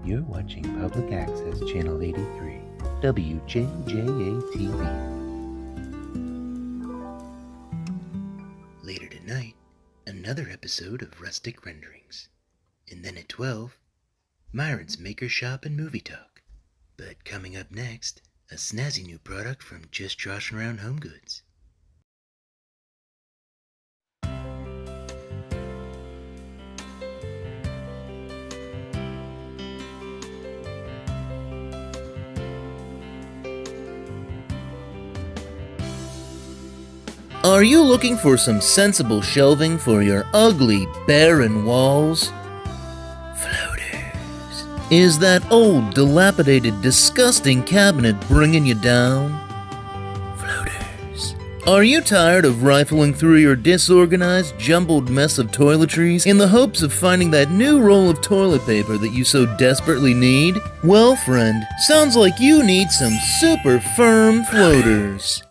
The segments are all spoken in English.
You're watching Public Access Channel 83, WJJA-TV. Later tonight, another episode of Rustic Renderings. And then at 12, Myron's Maker Shop and Movie Talk. But coming up next, a snazzy new product from Just Joshin Around Home Goods. Are you looking for some sensible shelving for your ugly, barren walls? Floaters. Is that old, dilapidated, disgusting cabinet bringing you down? Floaters. Are you tired of rifling through your disorganized, jumbled mess of toiletries in the hopes of finding that new roll of toilet paper that you so desperately need? Well, friend, sounds like you need some super firm floaters.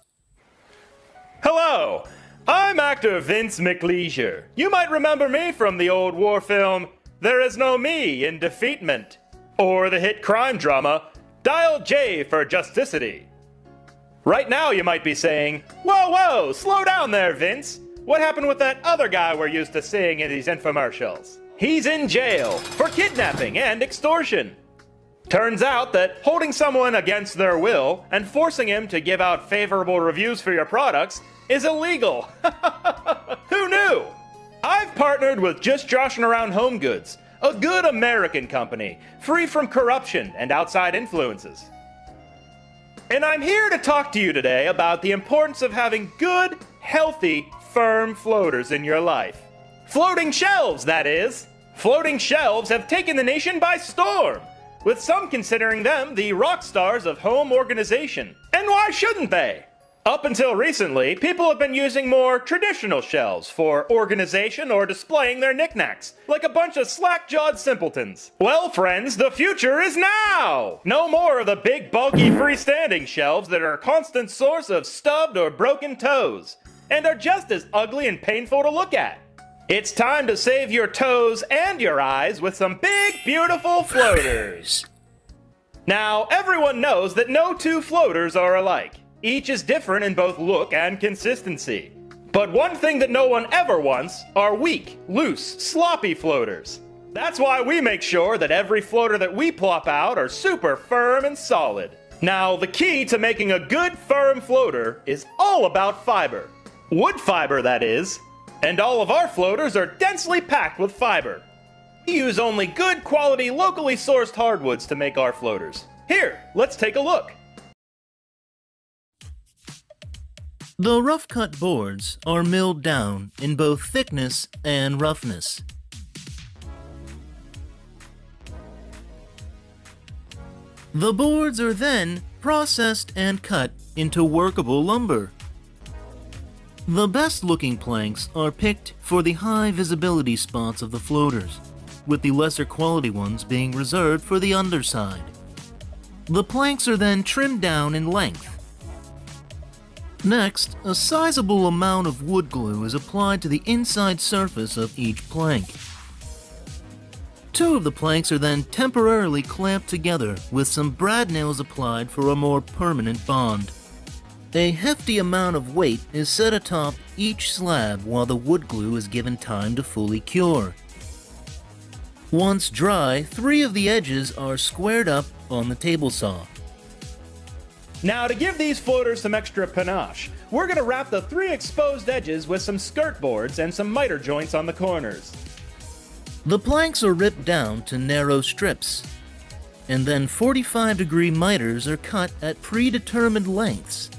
Hello, I'm actor Vince McLeisure. You might remember me from the old war film There Is No Me in Defeatment, or the hit crime drama Dial J for Justicity. Right now you might be saying, whoa, slow down there, Vince. What happened with that other guy we're used to seeing in these infomercials? He's in jail for kidnapping and extortion. Turns out that holding someone against their will and forcing him to give out favorable reviews for your products is illegal. Who knew? I've partnered with Just Joshin Around Home Goods, a good American company, free from corruption and outside influences. And I'm here to talk to you today about the importance of having good, healthy, firm floaters in your life. Floating shelves, that is. Floating shelves have taken the nation by storm, with some considering them the rock stars of home organization. And why shouldn't they? Up until recently, people have been using more traditional shelves for organization or displaying their knickknacks, like a bunch of slack-jawed simpletons. Well, friends, the future is now! No more of the big, bulky, freestanding shelves that are a constant source of stubbed or broken toes, and are just as ugly and painful to look at. It's time to save your toes and your eyes with some big, beautiful floaters. Now, everyone knows that no two floaters are alike. Each is different in both look and consistency. But one thing that no one ever wants are weak, loose, sloppy floaters. That's why we make sure that every floater that we plop out are super firm and solid. Now, the key to making a good, firm floater is all about fiber. Wood fiber, that is. And all of our floaters are densely packed with fiber. We use only good quality, locally sourced hardwoods to make our floaters. Here, let's take a look. The rough-cut boards are milled down in both thickness and roughness. The boards are then processed and cut into workable lumber. The best-looking planks are picked for the high visibility spots of the floaters, with the lesser quality ones being reserved for the underside. The planks are then trimmed down in length. Next, a sizable amount of wood glue is applied to the inside surface of each plank. Two of the planks are then temporarily clamped together with some brad nails applied for a more permanent bond. A hefty amount of weight is set atop each slab while the wood glue is given time to fully cure. Once dry, 3 of the edges are squared up on the table saw. Now, to give these floaters some extra panache, we're going to wrap the 3 exposed edges with some skirt boards and some miter joints on the corners. The planks are ripped down to narrow strips, and then 45-degree miters are cut at predetermined lengths.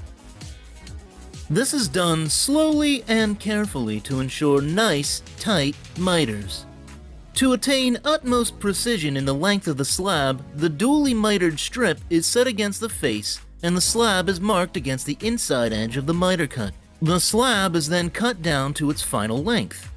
This is done slowly and carefully to ensure nice, tight miters. To attain utmost precision in the length of the slab, the dually mitered strip is set against the face and the slab is marked against the inside edge of the miter cut. The slab is then cut down to its final length.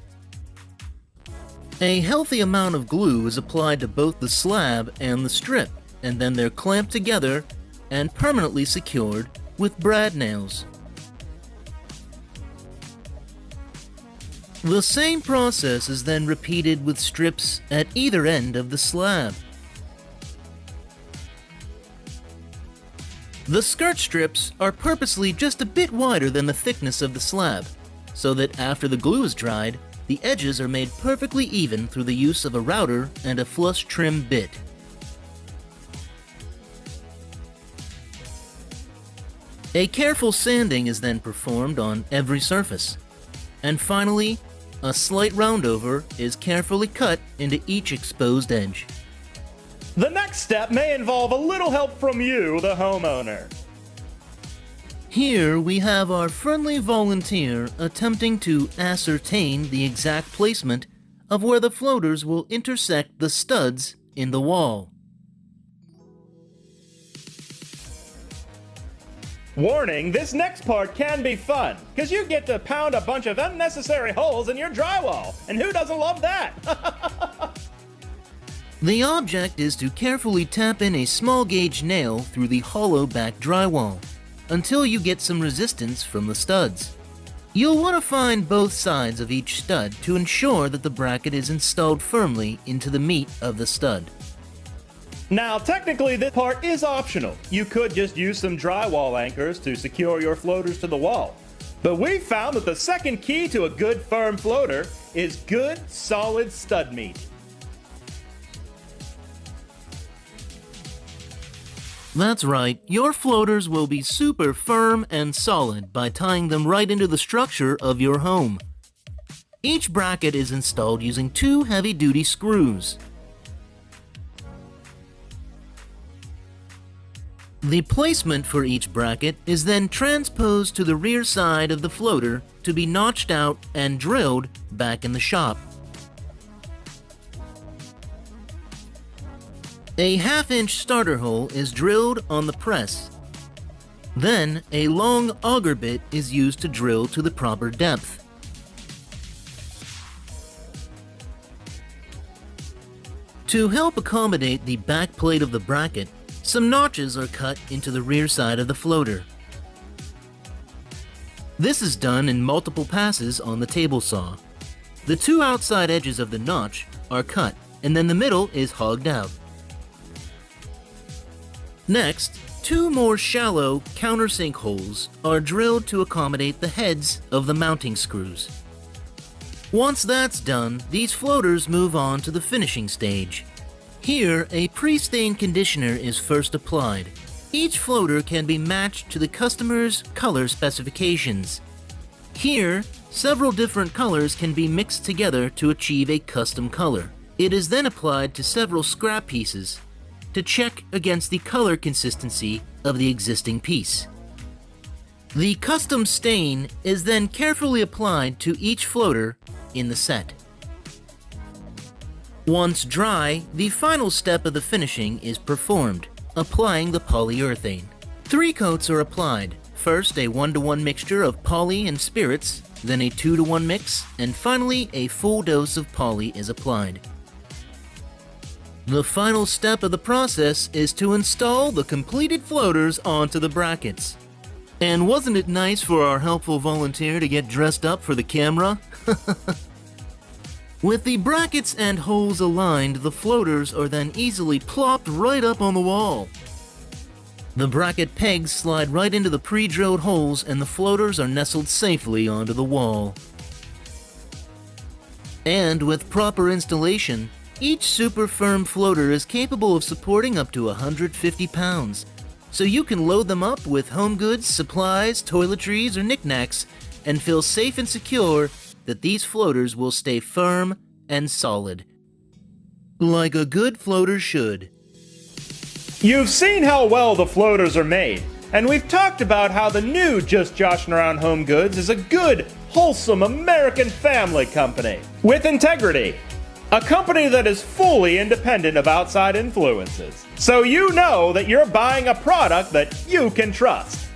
A healthy amount of glue is applied to both the slab and the strip, and then they're clamped together and permanently secured with brad nails. The same process is then repeated with strips at either end of the slab. The skirt strips are purposely just a bit wider than the thickness of the slab, so that after the glue is dried, the edges are made perfectly even through the use of a router and a flush trim bit. A careful sanding is then performed on every surface. And finally, a slight roundover is carefully cut into each exposed edge. The next step may involve a little help from you, the homeowner. Here we have our friendly volunteer attempting to ascertain the exact placement of where the floaters will intersect the studs in the wall. Warning, this next part can be fun, because you get to pound a bunch of unnecessary holes in your drywall, and who doesn't love that? The object is to carefully tap in a small gauge nail through the hollow back drywall until you get some resistance from the studs. You'll want to find both sides of each stud to ensure that the bracket is installed firmly into the meat of the stud. Now, technically, this part is optional. You could just use some drywall anchors to secure your floaters to the wall. But we found that the second key to a good firm floater is good, solid stud meat. That's right, your floaters will be super firm and solid by tying them right into the structure of your home. Each bracket is installed using 2 heavy-duty screws. The placement for each bracket is then transposed to the rear side of the floater to be notched out and drilled back in the shop. A 1/2-inch starter hole is drilled on the press. Then, a long auger bit is used to drill to the proper depth. To help accommodate the back plate of the bracket, some notches are cut into the rear side of the floater. This is done in multiple passes on the table saw. The 2 outside edges of the notch are cut, and then the middle is hogged out. Next, 2 more shallow countersink holes are drilled to accommodate the heads of the mounting screws. Once that's done, these floaters move on to the finishing stage. Here, a pre-stain conditioner is first applied. Each floater can be matched to the customer's color specifications. Here, several different colors can be mixed together to achieve a custom color. It is then applied to several scrap pieces to check against the color consistency of the existing piece. The custom stain is then carefully applied to each floater in the set. Once dry, the final step of the finishing is performed, applying the polyurethane. 3 coats are applied. First, a 1-to-1 mixture of poly and spirits, then a 2-to-1 mix, and finally a full dose of poly is applied. The final step of the process is to install the completed floaters onto the brackets. And wasn't it nice for our helpful volunteer to get dressed up for the camera? With the brackets and holes aligned, the floaters are then easily plopped right up on the wall. The bracket pegs slide right into the pre-drilled holes and the floaters are nestled safely onto the wall. And with proper installation, each super firm floater is capable of supporting up to 150 pounds, so you can load them up with home goods, supplies, toiletries, or knickknacks and feel safe and secure that these floaters will stay firm and solid. Like a good floater should. You've seen how well the floaters are made, and we've talked about how the new Just Joshin' Around Home Goods is a good, wholesome American family company with integrity. A company that is fully independent of outside influences. So you know that you're buying a product that you can trust.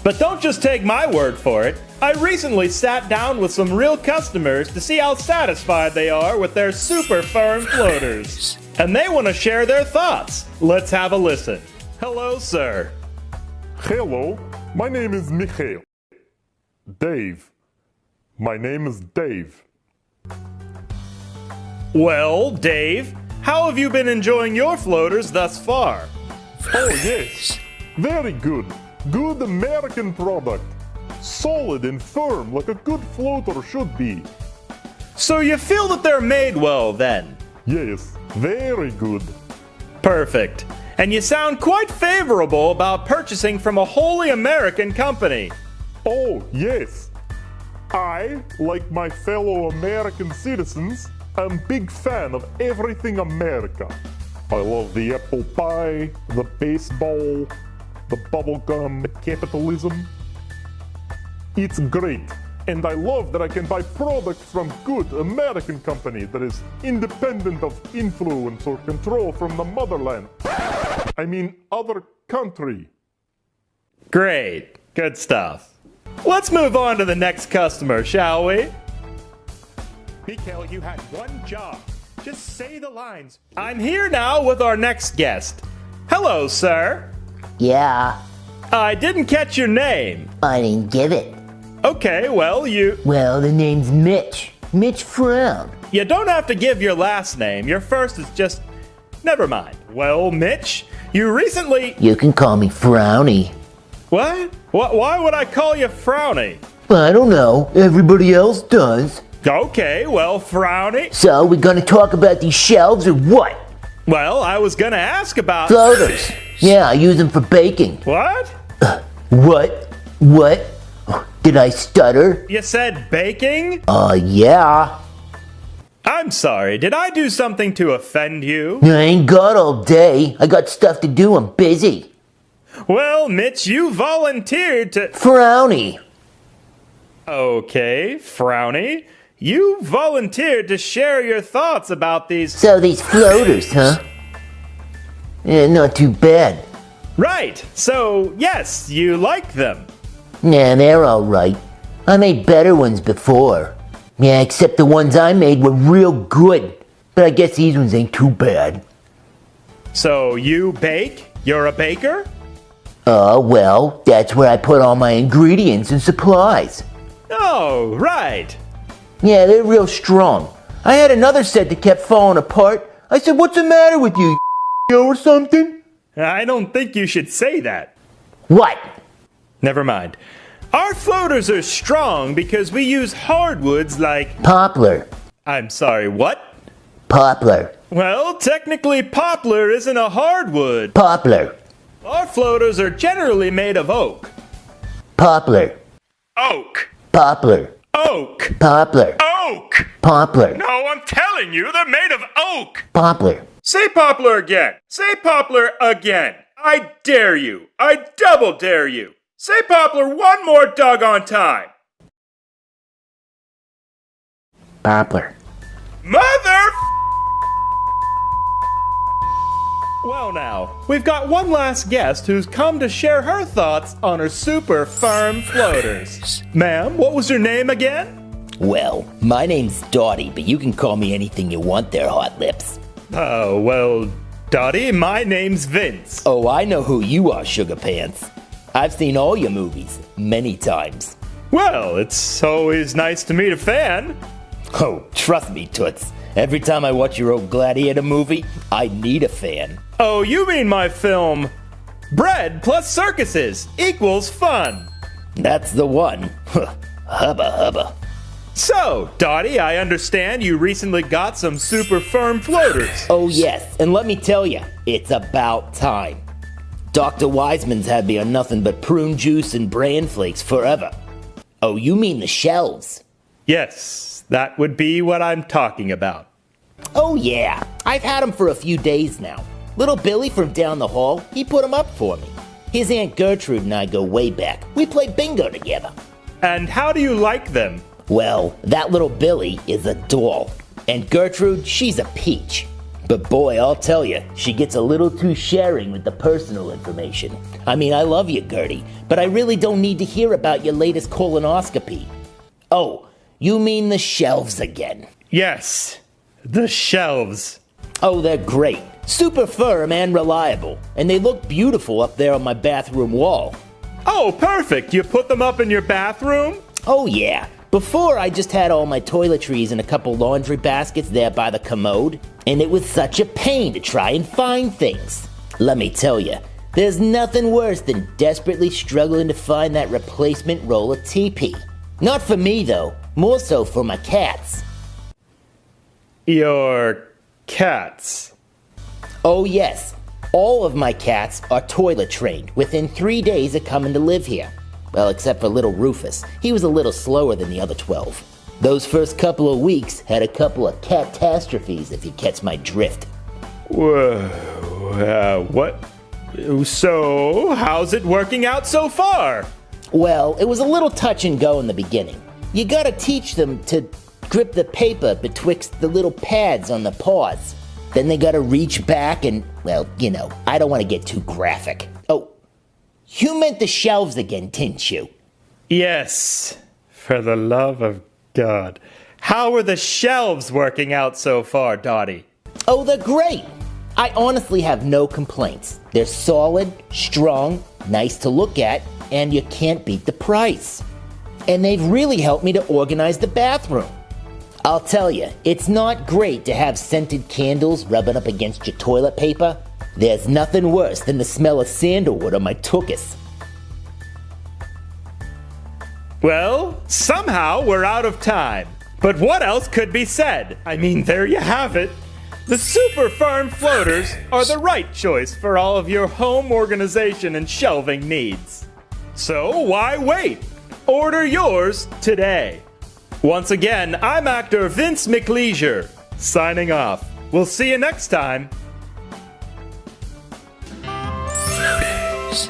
But don't just take my word for it. I recently sat down with some real customers to see how satisfied they are with their super firm floaters. And they want to share their thoughts. Let's have a listen. Hello, sir. Hello, my name is Mikhail. Dave. My name is Dave. Well, Dave, how have you been enjoying your floaters thus far? Oh yes, Very good. Good American product. Solid and firm like a good floater should be. So you feel that they're made well then? Yes, very good. Perfect. And you sound quite favorable about purchasing from a wholly American company. Oh, yes. I, like my fellow American citizens, am big fan of everything America. I love the apple pie, the baseball, the bubblegum, the capitalism. It's great. And I love that I can buy products from good American company that is independent of influence or control from the motherland. I mean, other country. Great. Good stuff. Let's move on to the next customer, shall we? Mikhail, you had one job. Just say the lines. I'm here now with our next guest. Hello, sir. Yeah, I didn't catch your name. I didn't give it. Okay, well, you Well, the name's Mitch. Mitch Frown. don't have to give your last name. Your first is just... Never mind. Well, Mitch, you recently... You can call me Frowny. What? Why would I call you Frowny? I don't know. Everybody else does. Okay, well, Frowny... So, we gonna talk about these shelves or what? Well, I was gonna ask about... Floaters. Yeah, I use them for baking. What? What? What? Did I stutter? You said baking? Yeah. I'm sorry, did I do something to offend you? I ain't got all day. I got stuff to do. I'm busy. Well, Mitch, you volunteered to... Frowny. Okay, Frowny. You volunteered to share your thoughts about these... So, these floaters, huh? Yeah, not too bad. Right, so yes, you like them. Yeah, they're alright. I made better ones before. Yeah, except the ones I made were real good. But I guess these ones ain't too bad. So you bake? You're a baker? Well, that's where I put all my ingredients and supplies. Oh, right. Yeah, they're real strong. I had another set that kept falling apart. I said, what's the matter with you, or something? I don't think you should say that. What? Never mind. Our floaters are strong because we use hardwoods like... Poplar. I'm sorry, what? Poplar. Well, technically poplar isn't a hardwood. Poplar. Our floaters are generally made of oak. Poplar. Oak. Poplar. Oak. Poplar. Oak. Poplar. No, I'm telling you, they're made of oak. Poplar. Say poplar again. Say poplar again. I dare you. I double dare you. Say poplar one more doggone time. Poplar. Mother... Well now, we've got one last guest who's come to share her thoughts on her super firm floaters. Ma'am, what was your name again? Well, my name's Dottie, but you can call me anything you want there, Hot Lips. Oh, well, Dottie, my name's Vince. Oh, I know who you are, Sugar Pants. I've seen all your movies, many times. Well, it's always nice to meet a fan. Oh, trust me, Toots. Every time I watch your old Gladiator movie, I need a fan. Oh, you mean my film, Bread plus Circuses equals fun. That's the one. Hubba hubba. So, Dottie, I understand you recently got some super firm floaters. Oh yes, and let me tell you, it's about time. Dr. Wiseman's had me on nothing but prune juice and bran flakes forever. Oh, you mean the shelves? Yes, that would be what I'm talking about. Oh yeah, I've had them for a few days now. Little Billy from down the hall, he put them up for me. His Aunt Gertrude and I go way back. We play bingo together. And how do you like them? Well, that little Billy is a doll. And Gertrude, she's a peach. But boy, I'll tell you, she gets a little too sharing with the personal information. I mean, I love you, Gertie, but I really don't need to hear about your latest colonoscopy. Oh, you mean the shelves again? Yes, the shelves. Oh, they're great. Super firm and reliable. And they look beautiful up there on my bathroom wall. Oh, perfect. You put them up in your bathroom? Oh, yeah. Before, I just had all my toiletries in a couple laundry baskets there by the commode, and it was such a pain to try and find things. Let me tell you, There's nothing worse than desperately struggling to find that replacement roll of TP. Not for me, though. More so for my cats. Your cats. Oh, yes. All of my cats are toilet trained within 3 days of coming to live here. Well, except for little Rufus. He was a little slower than the other 12. Those first couple of weeks had a couple of catastrophes, if you catch my drift. Whoa, what? So, how's it working out so far? Well, it was a little touch and go in the beginning. You gotta teach them to grip the paper betwixt the little pads on the paws. Then they gotta reach back and, well, you know, I don't want to get too graphic. Oh, you meant the shelves again, didn't you? Yes, for the love of God. How are the shelves working out so far, Dottie? Oh, they're great. I honestly have no complaints. They're solid, strong, nice to look at, and you can't beat the price. And they've really helped me to organize the bathroom. I'll tell you, it's not great to have scented candles rubbing up against your toilet paper. There's nothing worse than the smell of sandalwood on my tuchus. Well, somehow we're out of time. But what else could be said? I mean, there you have it. The super firm floaters are the right choice for all of your home organization and shelving needs. So why wait? Order yours today. Once again, I'm actor Vince McLeisure, signing off. We'll see you next time. Floaters.